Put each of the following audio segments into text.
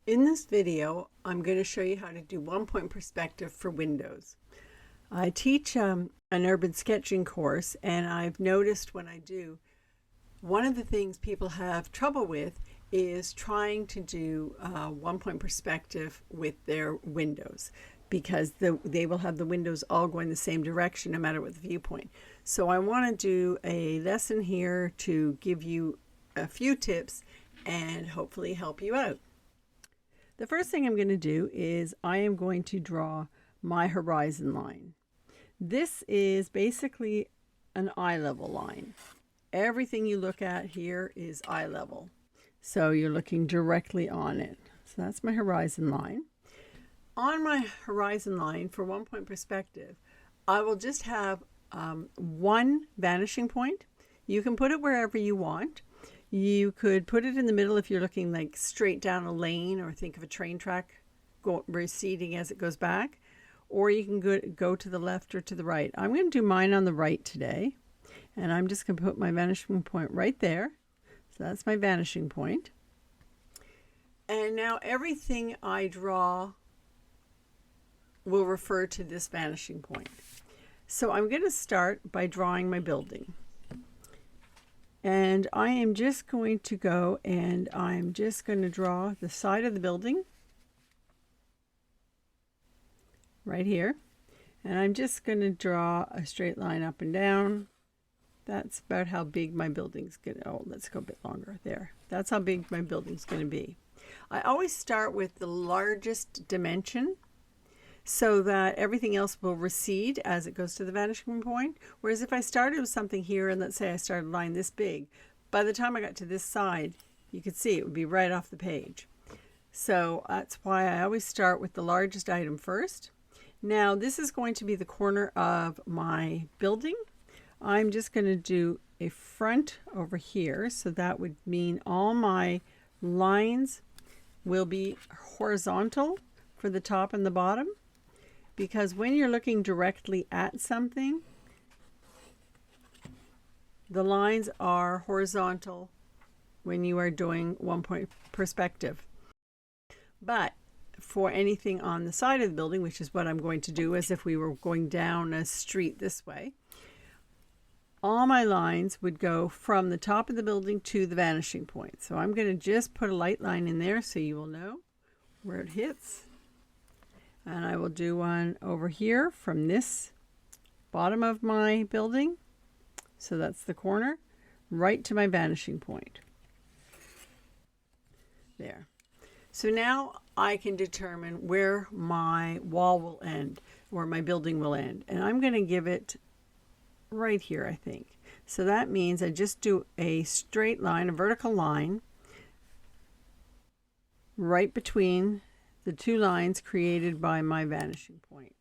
In this video, I'm going to show you how to do one-point perspective for windows. I teach an urban sketching course, and I've noticed when I do, one of the things people have trouble with is trying to do one-point perspective with their windows, because they will have the windows all going the same direction no matter what the viewpoint. So I want to do a lesson here to give you a few tips and hopefully help you out. The first thing I'm going to do is I am going to draw my horizon line. This is basically an eye level line. Everything you look at here is eye level. So you're looking directly on it. So that's my horizon line. On my horizon line, for one-point perspective, I will just have one vanishing point. You can put it wherever you want. You could put it in the middle if you're looking like straight down a lane, or think of a train track receding as it goes back, or you can go to the left or to the right. I'm going to do mine on the right today, and I'm just going to put my vanishing point right there. So that's my vanishing point. And now everything I draw will refer to this vanishing point. So I'm going to start by drawing my building. And I am just going to go and I'm just going to draw the side of the building right here. And I'm just going to draw a straight line up and down. That's about how big my building's going to, let's go a bit longer there. That's how big my building's going to be. I always start with the largest dimension, so that everything else will recede as it goes to the vanishing point. Whereas if I started with something here, and let's say I started a line this big, by the time I got to this side, you could see it would be right off the page. So that's why I always start with the largest item first. Now this is going to be the corner of my building. I'm just going to do a front over here, so that would mean all my lines will be horizontal for the top and the bottom. Because when you're looking directly at something, the lines are horizontal when you are doing one-point perspective. But for anything on the side of the building, which is what I'm going to do as if we were going down a street this way, all my lines would go from the top of the building to the vanishing point. So I'm going to just put a light line in there so you will know where it hits. And I will do one over here from this bottom of my building, so that's the corner, right to my vanishing point. There. So now I can determine where my wall will end, or my building will end. And I'm going to give it right here, I think. So that means I just do a straight line, a vertical line, right between the two lines created by my vanishing point.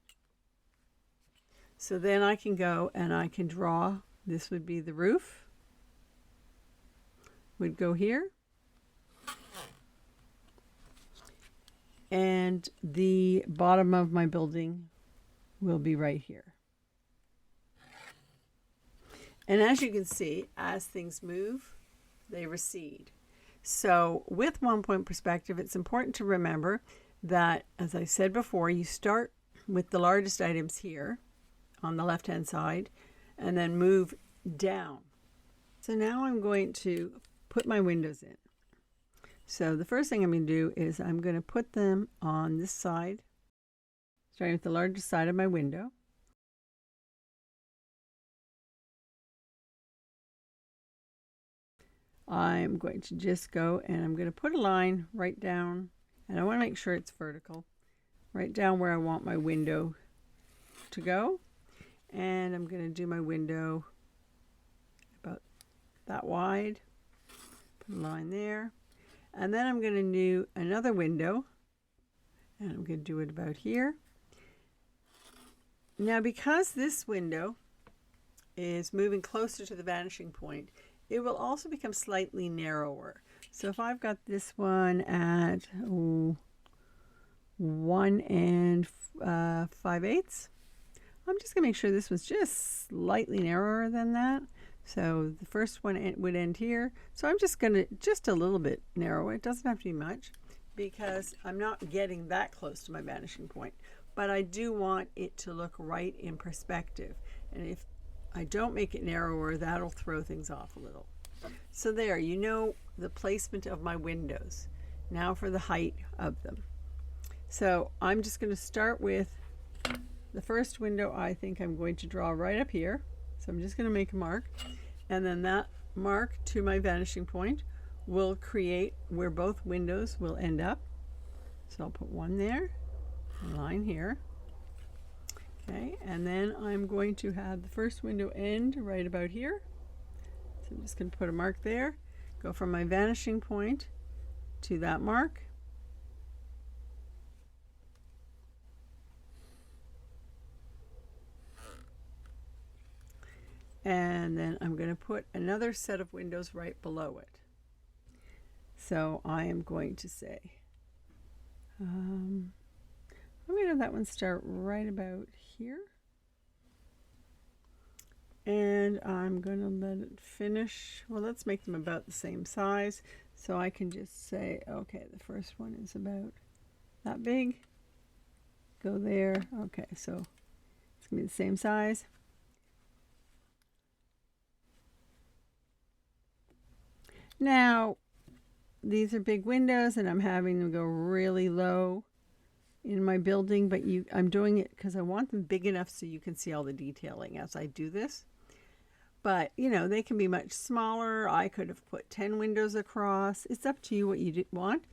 So then I can go and I can draw, this would be the roof, would go here, and the bottom of my building will be right here. And as you can see, as things move, they recede. So with one-point perspective, it's important to remember that, as I said before, you start with the largest items here on the left-hand side and then move down. So now I'm going to put my windows in. So the first thing I'm going to do is I'm going to put them on this side, starting with the largest side of my window. I'm going to just go and I'm going to put a line right down, and I want to make sure it's vertical, right down where I want my window to go. And I'm going to do my window about that wide, put a line there. And then I'm going to do another window, and I'm going to do it about here. Now, because this window is moving closer to the vanishing point, it will also become slightly narrower. So if I've got this one at 1 5/8, I'm just going to make sure this was just slightly narrower than that. So the first one would end here. So I'm just going to, just a little bit narrow. It doesn't have to be much. because I'm not getting that close to my vanishing point, but I do want it to look right in perspective. And if I don't make it narrower, that'll throw things off a little. So there, you know the placement of my windows. Now for the height of them. So I'm just going to start with the first window. I think I'm going to draw right up here. So I'm just going to make a mark, and then that mark to my vanishing point will create where both windows will end up. So I'll put one there, a line here. Okay, and then I'm going to have the first window end right about here. So I'm just going to put a mark there, go from my vanishing point to that mark. And then I'm going to put another set of windows right below it. So I am going to say, I'm going to have that one start right about here. And I'm going to let it finish. Well, let's make them about the same size. So I can just say, okay, the first one is about that big. Go there. Okay, so it's going to be the same size. Now, these are big windows and I'm having them go really low in my building, but I'm doing it because I want them big enough so you can see all the detailing as I do this. But, you know, they can be much smaller. I could have put 10 windows across. It's up to you what you want.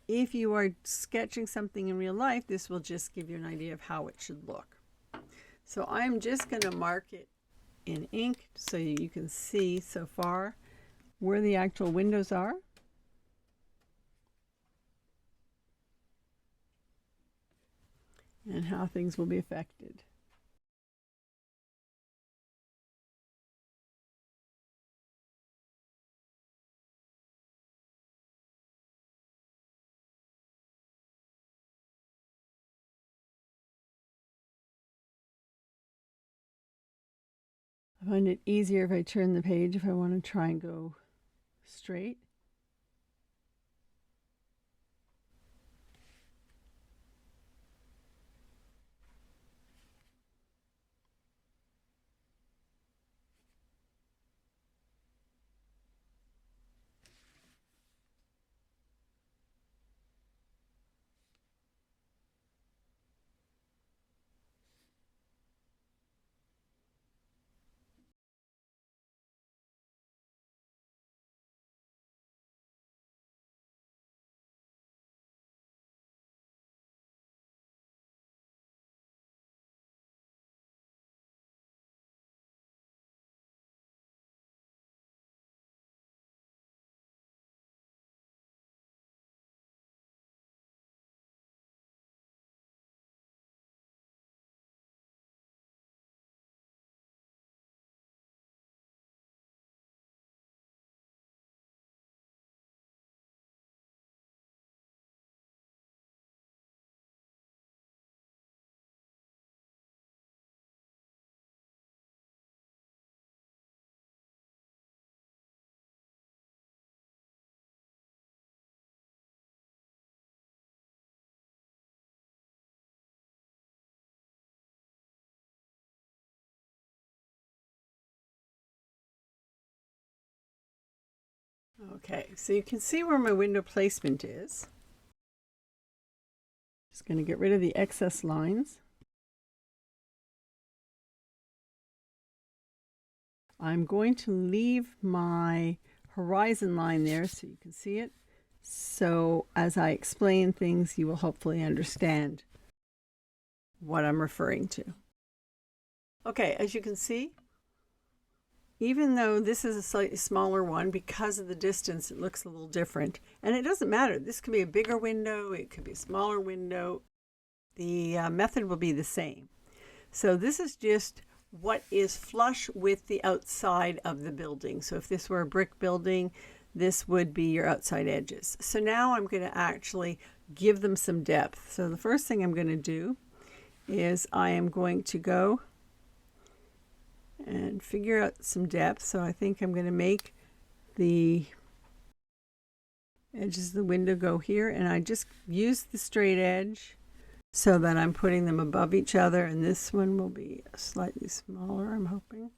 If you are sketching something in real life, this will just give you an idea of how it should look. So I'm just going to mark it in ink so you can see so far where the actual windows are. And how things will be affected. I find it easier if I turn the page if I want to try and go straight. Okay, so you can see where my window placement is. Just going to get rid of the excess lines. I'm going to leave my horizon line there so you can see it. So as I explain things, you will hopefully understand what I'm referring to. Okay, as you can see, even though this is a slightly smaller one, because of the distance, it looks a little different. And it doesn't matter. This could be a bigger window. It could be a smaller window. The method will be the same. So this is just what is flush with the outside of the building. So if this were a brick building, this would be your outside edges. So now I'm going to actually give them some depth. So the first thing I'm going to do is I am going to go and figure out some depth. So I think I'm going to make the edges of the window go here, and I just use the straight edge so that I'm putting them above each other, and this one will be slightly smaller, I'm hoping.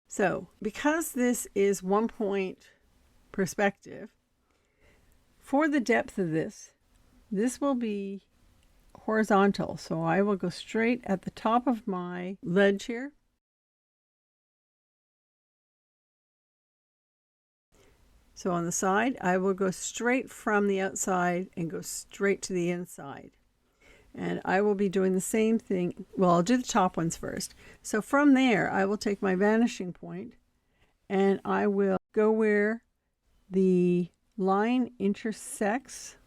So because this is 1-point perspective, for the depth of this will be horizontal. So I will go straight at the top of my ledge here. So on the side, I will go straight from the outside and go straight to the inside. And I will be doing the same thing. Well, I'll do the top ones first. So from there, I will take my vanishing point and I will go where the line intersects.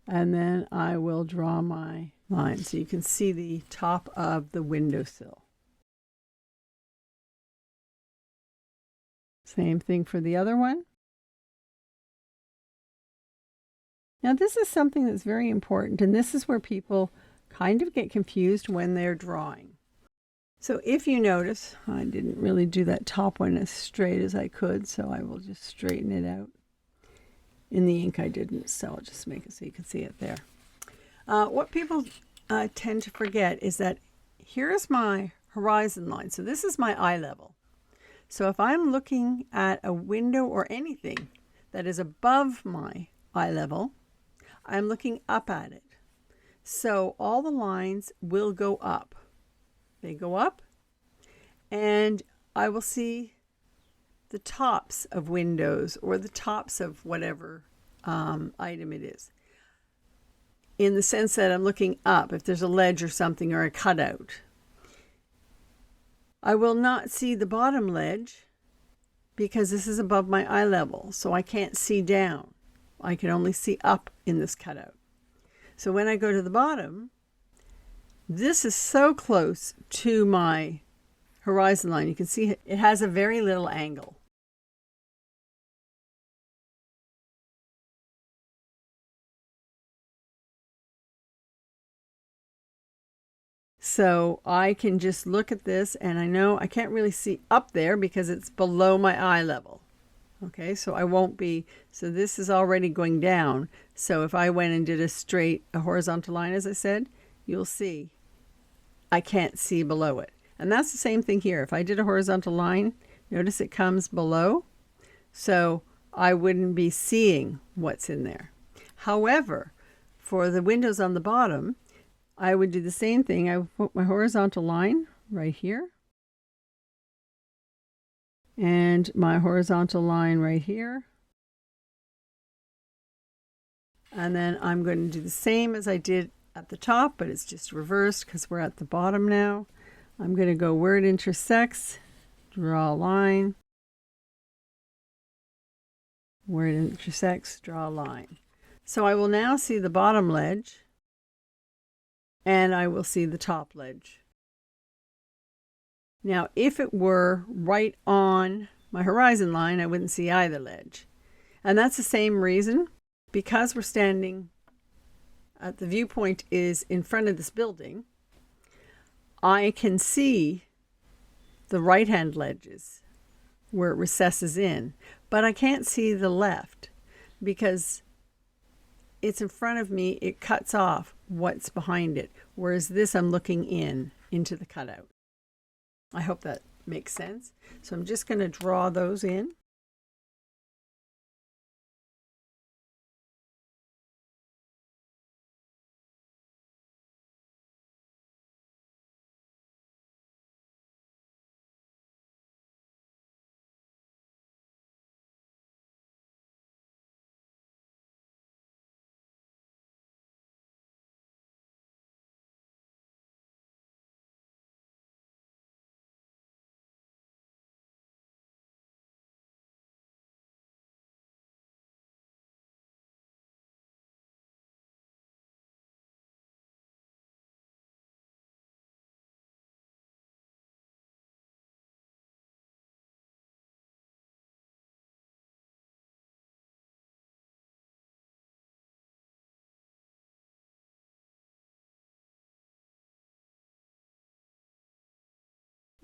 And then I will draw my line so you can see the top of the windowsill. Same thing for the other one. Now this is something that's very important, and this is where people kind of get confused when they're drawing. So if you notice, I didn't really do that top one as straight as I could, so I will just straighten it out. In the ink I didn't, so I'll just make it so you can see it there. What people tend to forget is that here's my horizon line. So this is my eye level. So if I'm looking at a window or anything that is above my eye level, I'm looking up at it. So all the lines will go up. They go up, and I will see the tops of windows or the tops of whatever item it is. In the sense that I'm looking up, if there's a ledge or something or a cutout. I will not see the bottom ledge because this is above my eye level, so I can't see down. I can only see up in this cutout. So when I go to the bottom, this is so close to my horizon line. You can see it has a very little angle. So I can just look at this and I know I can't really see up there because it's below my eye level. Okay, so I won't be, so this is already going down. So if I went and did a horizontal line, as I said, you'll see I can't see below it. And that's the same thing here. If I did a horizontal line, notice it comes below. So I wouldn't be seeing what's in there. However, for the windows on the bottom, I would do the same thing. I would put my horizontal line right here. And my horizontal line right here. And then I'm going to do the same as I did at the top, but it's just reversed because we're at the bottom now. I'm going to go where it intersects, draw a line. Where it intersects, draw a line. So I will now see the bottom ledge, and I will see the top ledge. Now, if it were right on my horizon line, I wouldn't see either ledge. And that's the same reason, because we're standing at the viewpoint is in front of this building, I can see the right-hand ledges where it recesses in, but I can't see the left because it's in front of me. It cuts off what's behind it, whereas this I'm looking into the cutout. I hope that makes sense. So I'm just going to draw those in.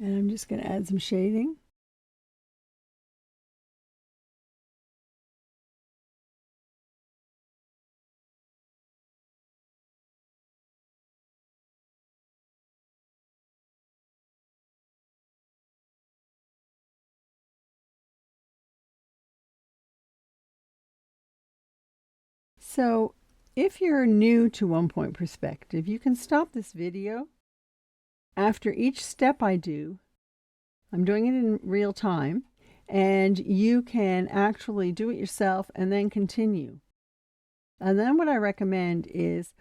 And I'm just going to add some shading. So if you're new to One Point Perspective, you can stop this video. After each step I do, I'm doing it in real time, and you can actually do it yourself and then continue. And then what I recommend is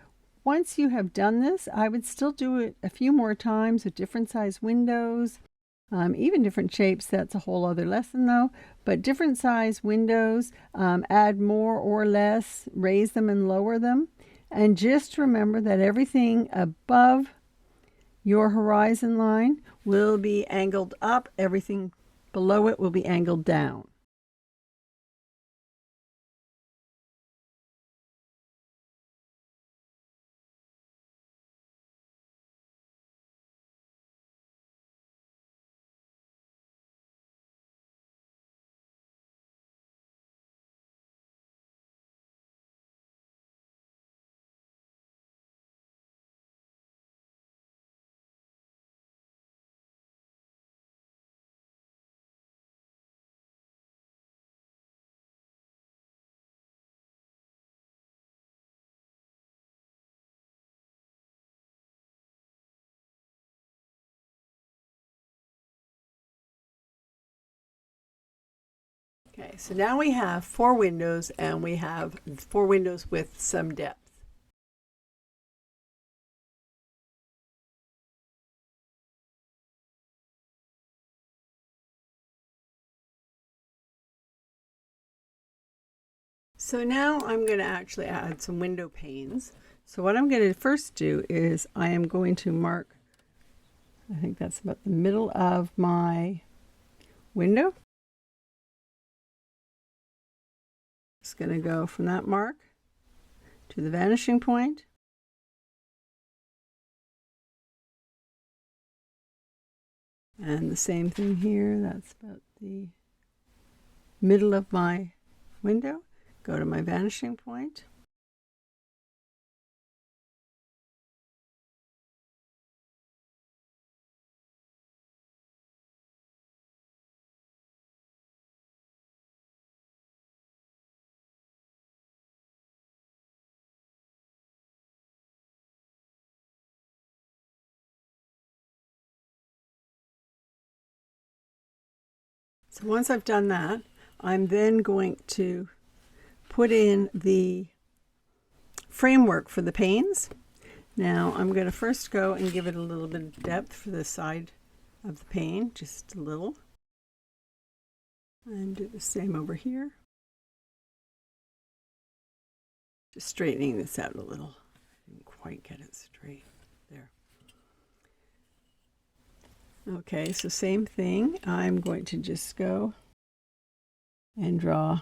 once you have done this, I would still do it a few more times with different size windows, even different shapes. That's a whole other lesson though. But different size windows, add more or less, raise them and lower them. And just remember that everything above your horizon line will be angled up. Everything below it will be angled down. Okay, so now we have 4 windows, and we have 4 windows with some depth. So now I'm going to actually add some window panes. So what I'm going to first do is I am going to mark, I think that's about the middle of my window. It's going to go from that mark to the vanishing point. And the same thing here, that's about the middle of my window. Go to my vanishing point. So once I've done that, I'm then going to put in the framework for the panes. Now I'm going to first go and give it a little bit of depth for the side of the pane, just a little. And do the same over here. Just straightening this out a little. I didn't quite get it straight. There. Okay, so same thing. I'm going to just go and draw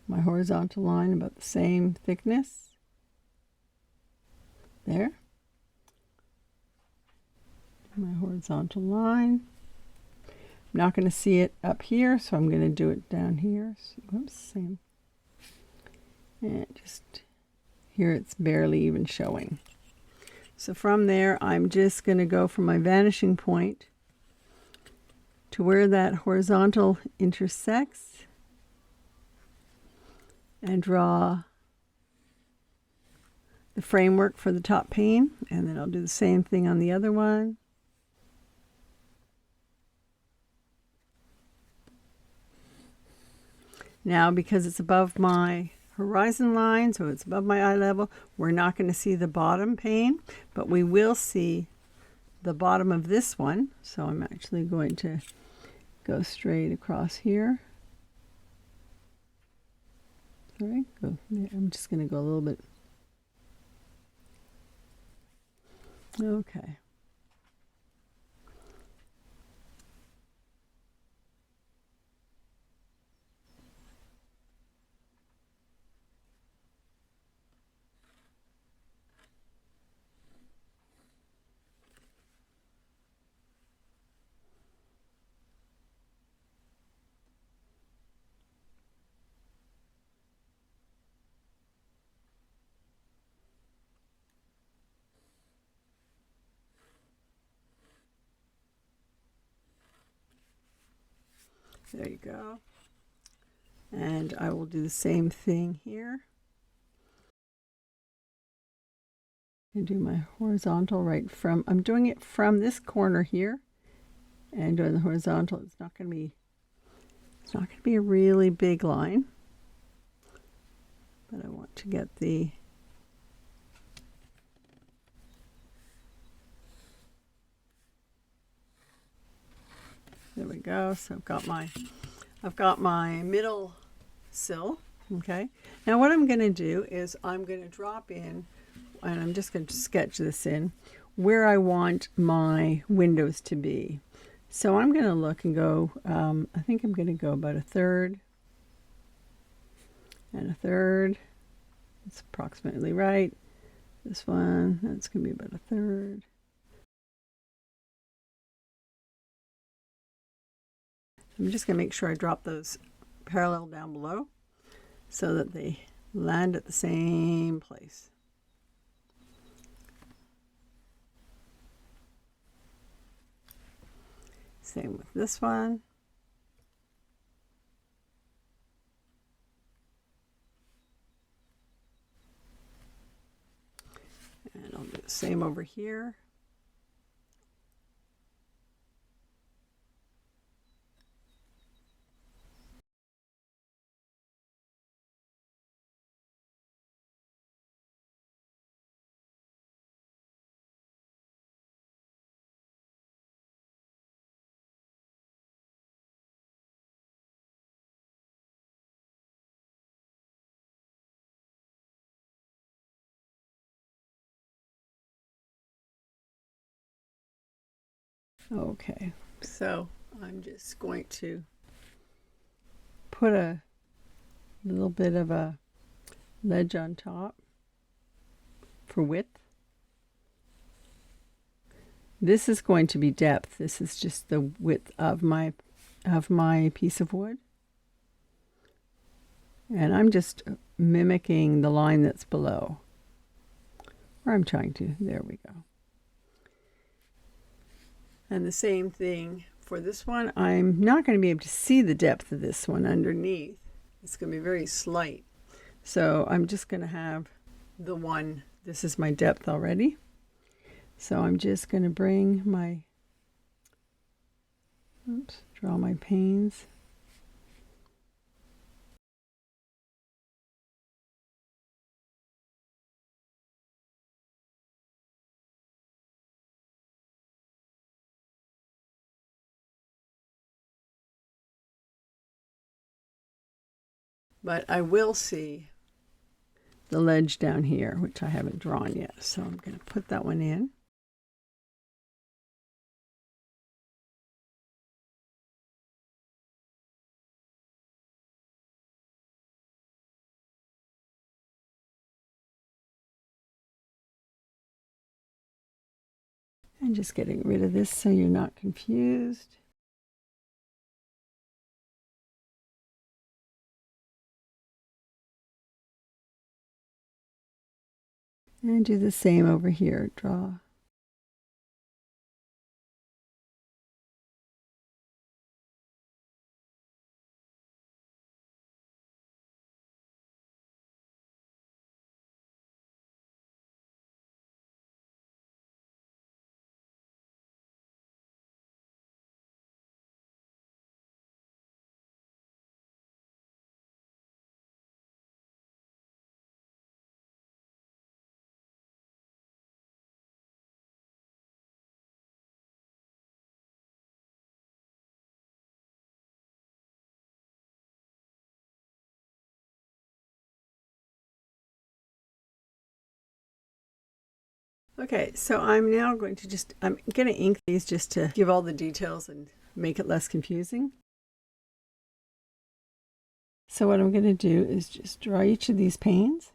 my horizontal line about the same thickness. There. My horizontal line. I'm not going to see it up here, so I'm going to do it down here. Whoops, same. And just here it's barely even showing. So from there, I'm just going to go from my vanishing point to where that horizontal intersects and draw the framework for the top pane, and then I'll do the same thing on the other one. Now, because it's above my horizon line, so it's above my eye level, we're not going to see the bottom pane, but we will see the bottom of this one. So I'm actually going to go straight across here. Sorry, I'm just going to go a little bit. Okay. There you go. And I will do the same thing here. And do my horizontal right from, I'm doing it from this corner here and doing the horizontal. It's not going to be a really big line, but I want to get the there we go. So I've got my middle sill. Okay. Now what I'm going to do is I'm going to drop in, and I'm just going to sketch this in where I want my windows to be. So I'm going to look and go, I think I'm going to go about a third and a third. That's approximately right. This one, that's going to be about a third. I'm just going to make sure I drop those parallel down below so that they land at the same place. Same with this one. And I'll do the same over here. Okay, so I'm just going to put a little bit of a ledge on top for width. This is going to be depth. This is just the width of my piece of wood. And I'm just mimicking the line that's below. Or I'm trying to. There we go. And the same thing for this one. I'm not going to be able to see the depth of this one underneath. It's going to be very slight. So I'm just going to have the one, this is my depth already. So I'm just going to bring my, draw my panes. But I will see the ledge down here, which I haven't drawn yet. So I'm going to put that one in. And just getting rid of this so you're not confused. And do the same over here. Draw. Okay, so I'm now going to I'm going to ink these just to give all the details and make it less confusing. So what I'm going to do is just draw each of these panes.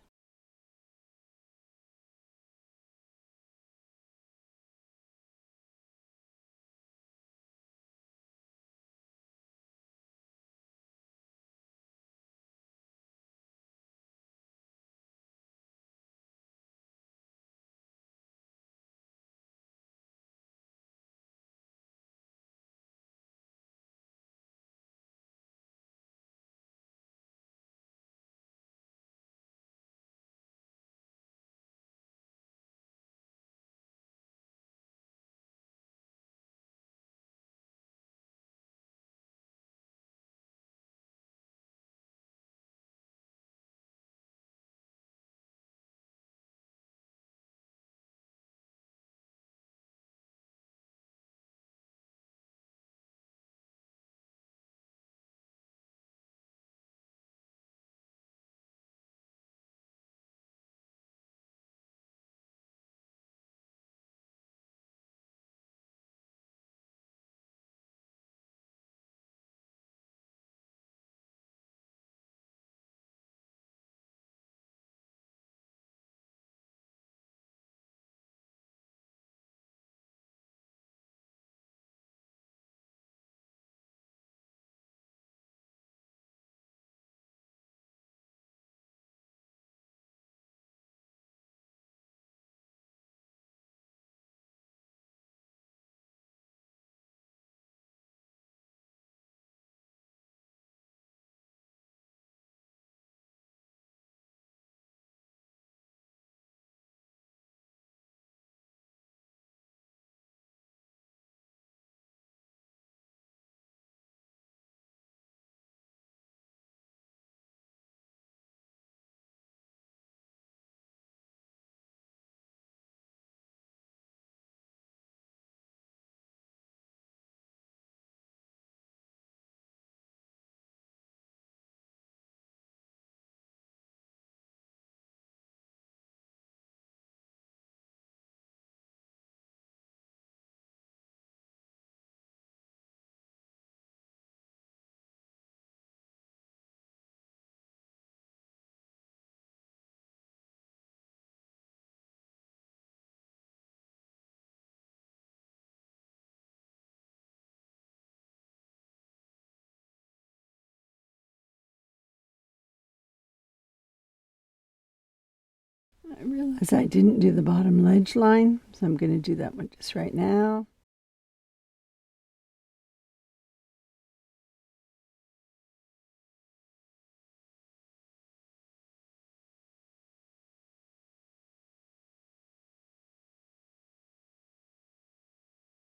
I realize I didn't do the bottom ledge line, so I'm going to do that one just right now.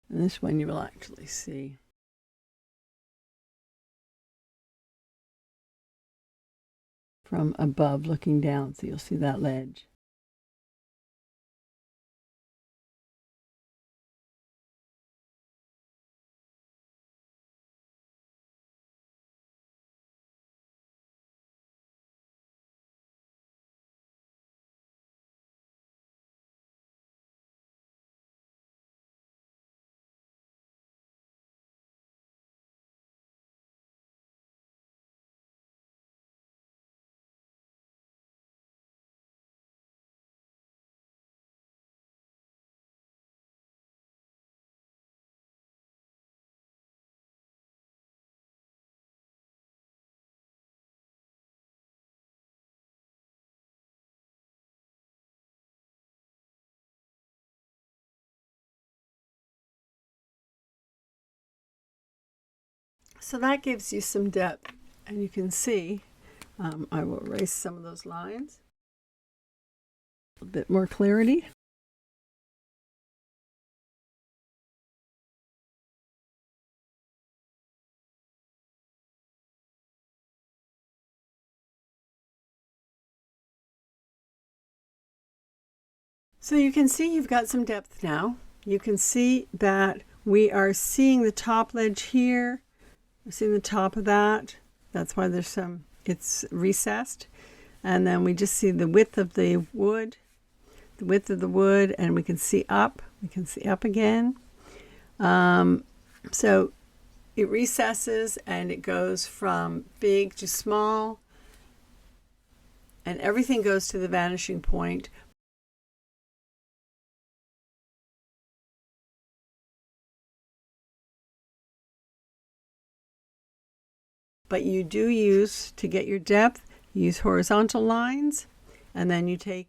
And this one you will actually see. From above looking down, so you'll see that ledge. So that gives you some depth, and you can see, I will erase some of those lines. A bit more clarity. So you can see you've got some depth now. You can see that we are seeing the top ledge here. We're seeing the top of that. That's why there's it's recessed. And then we just see the width of the wood, and we can see up. We can see up again. So it recesses and it goes from big to small, and everything goes to the vanishing point. But you do use, to get your depth, use horizontal lines, and then you take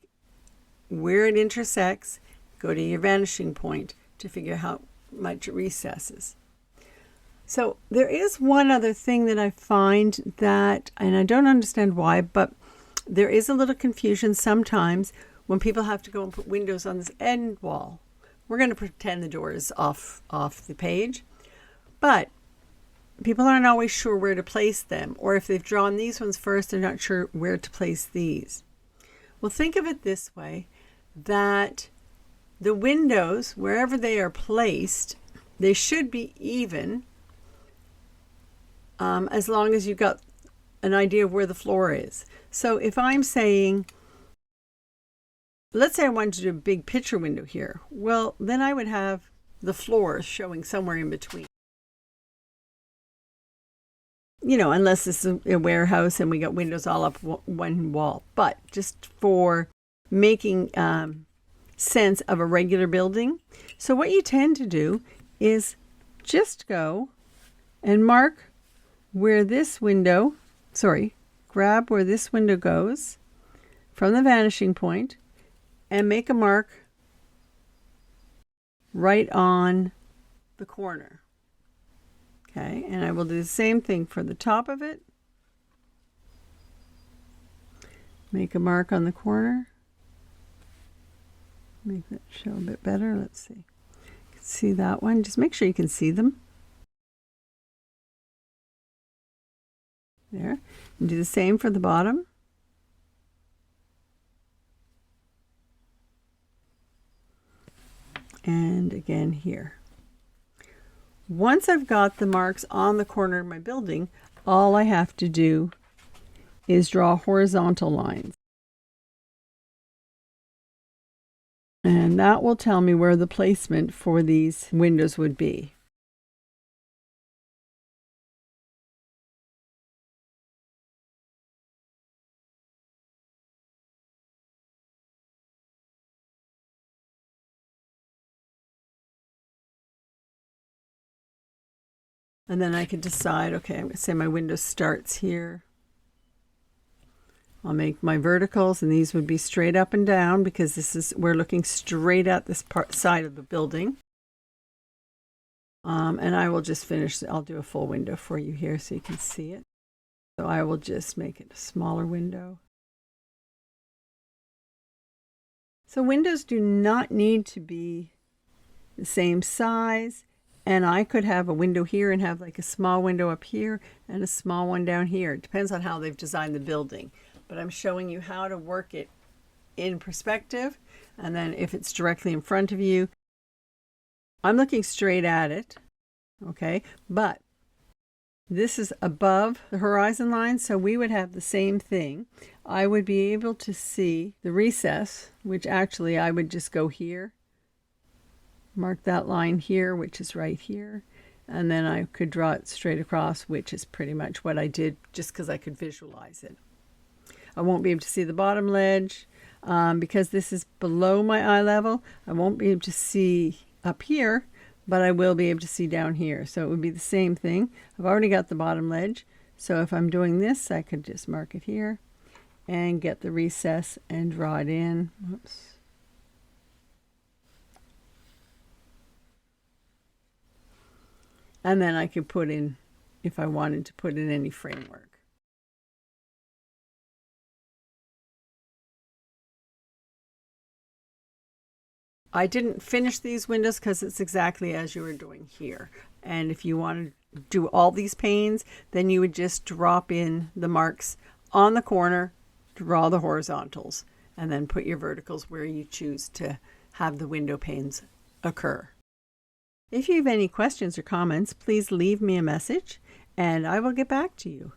where it intersects, go to your vanishing point to figure how much it recesses. So there is one other thing that I find that, and I don't understand why, but there is a little confusion sometimes when people have to go and put windows on this end wall. We're going to pretend the door is off the page, but people aren't always sure where to place them, or if they've drawn these ones first, they're not sure where to place these. Well, think of it this way, that the windows, wherever they are placed, they should be even, as long as you've got an idea of where the floor is. So if I'm saying, let's say I wanted to do a big picture window here, well, then I would have the floor showing somewhere in between. Unless it's a warehouse and we got windows all up one wall. But just for making sense of a regular building. So what you tend to do is just go and mark where this window, grab where this window goes from the vanishing point and make a mark right on the corner. Okay, and I will do the same thing for the top of it. Make a mark on the corner. Make that show a bit better. Let's see. You can see that one. Just make sure you can see them. There. And do the same for the bottom. And again here. Once I've got the marks on the corner of my building, all I have to do is draw horizontal lines. And that will tell me where the placement for these windows would be. And then I can decide, okay, I'm going to say my window starts here I'll make my verticals, and these would be straight up and down because we're looking straight at this side of the building. And I will just finish. I'll do a full window for you here so you can see it. So I will just make it a smaller window. So windows do not need to be the same size. And I could have a window here and have like a small window up here and a small one down here. It depends on how they've designed the building. But I'm showing you how to work it in perspective. And then if it's directly in front of you, I'm looking straight at it, okay? But this is above the horizon line, so we would have the same thing. I would be able to see the recess, which actually I would just go here, mark that line here, which is right here, and then I could draw it straight across, which is pretty much what I did just because I could visualize it. I won't be able to see the bottom ledge because this is below my eye level. I won't be able to see up here, but I will be able to see down here. So it would be the same thing. I've already got the bottom ledge. So if I'm doing this, I could just mark it here and get the recess and draw it in. Oops. And then I could put in, if I wanted to put in any framework. I didn't finish these windows because it's exactly as you were doing here. And if you want to do all these panes, then you would just drop in the marks on the corner, draw the horizontals, and then put your verticals where you choose to have the window panes occur. If you have any questions or comments, please leave me a message and I will get back to you.